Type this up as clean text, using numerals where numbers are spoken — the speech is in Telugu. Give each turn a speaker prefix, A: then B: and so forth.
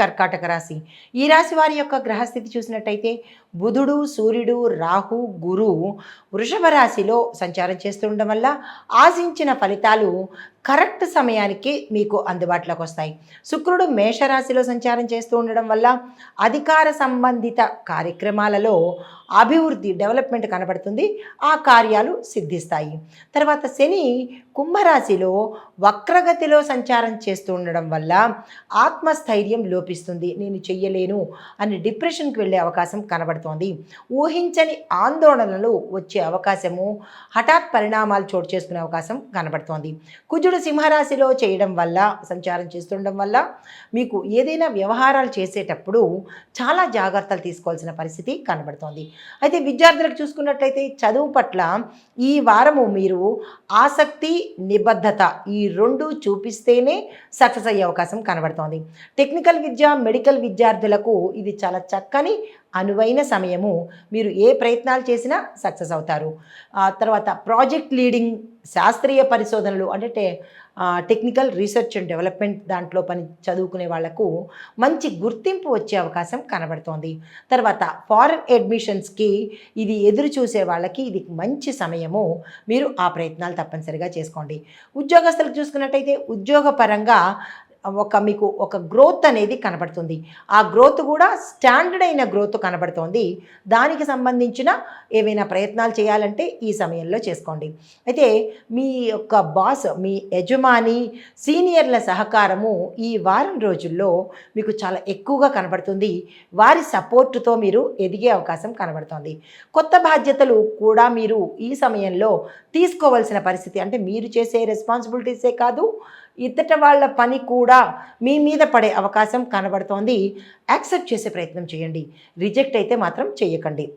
A: కర్కాటక రాశి. ఈ రాశి వారి యొక్క గ్రహస్థితి చూసినట్టయితే బుధుడు, సూర్యుడు, రాహు, గురువు వృషభ రాశిలో సంచారం చేస్తుండడం వల్ల ఆశించిన ఫలితాలు కరెక్ట్ సమయానికి మీకు అందుబాటులోకి వస్తాయి. శుక్రుడు మేషరాశిలో సంచారం చేస్తూ ఉండడం వల్ల అధికార సంబంధిత కార్యక్రమాలలో అభివృద్ధి డెవలప్మెంట్ కనబడుతుంది. ఆ కార్యాలు సిద్ధిస్తాయి. తర్వాత శని కుంభరాశిలో వక్రగతిలో సంచారం చేస్తూ ఉండడం వల్ల ఆత్మస్థైర్యం లోపిస్తుంది. నేను చెయ్యలేను అని డిప్రెషన్కి వెళ్ళే అవకాశం కనబడుతోంది. ఊహించని ఆందోళనలు వచ్చే అవకాశము, హఠాత్ పరిణామాలు చోటు చేసుకునే అవకాశం కనబడుతోంది. కుజుడు సింహరాశిలో చేయడం వల్ల, సంచారం చేస్తుండడం వల్ల మీకు ఏదైనా వ్యవహారాలు చేసేటప్పుడు చాలా జాగ్రత్తలు తీసుకోవాల్సిన పరిస్థితి కనబడుతోంది. అయితే విద్యార్థులకు చూసుకున్నట్లయితే చదువు పట్ల ఈ వారము మీరు ఆసక్తి, నిబద్ధత ఈ రెండు చూపిస్తేనే సక్సెస్ అయ్యే అవకాశం కనబడుతోంది. టెక్నికల్ విద్య, మెడికల్ విద్యార్థులకు ఇది చాలా చక్కని అనువైన సమయము. మీరు ఏ ప్రయత్నాలు చేసినా సక్సెస్ అవుతారు. తర్వాత ప్రాజెక్ట్ లీడింగ్, శాస్త్రీయ పరిశోధనలు అంటే టెక్నికల్ రీసెర్చ్ అండ్ డెవలప్మెంట్ దాంట్లో పని చదువుకునే వాళ్లకు మంచి గుర్తింపు వచ్చే అవకాశం కనబడుతోంది. తర్వాత ఫారెన్ అడ్మిషన్స్కి ఇది ఎదురు చూసే వాళ్ళకి ఇది మంచి సమయము. మీరు ఆ ప్రయత్నాలు తప్పనిసరిగా చేసుకోండి. ఉద్యోగస్తులకు చూసుకున్నట్టయితే ఉద్యోగపరంగా మీకు ఒక గ్రోత్ అనేది కనబడుతుంది. ఆ గ్రోత్ కూడా స్టాండర్డ్ అయిన గ్రోత్ కనబడుతోంది. దానికి సంబంధించిన ఏవైనా ప్రయత్నాలు చేయాలంటే ఈ సమయంలో చేసుకోండి. అయితే మీ యొక్క బాస్, మీ యజమాని, సీనియర్ల సహకారము ఈ వారం రోజుల్లో మీకు చాలా ఎక్కువగా కనబడుతుంది. వారి సపోర్టుతో మీరు ఎదిగే అవకాశం కనబడుతోంది. కొత్త బాధ్యతలు కూడా మీరు ఈ సమయంలో తీసుకోవాల్సిన పరిస్థితి, అంటే మీరు చేసే రెస్పాన్సిబిలిటీసే కాదు, ఇతట వాళ్ళ పని కూడా మీ మీద పడే అవకాశం కనబడుతోంది. యాక్సెప్ట్ చేసే ప్రయత్నం చేయండి. రిజెక్ట్ అయితే మాత్రం చేయకండి.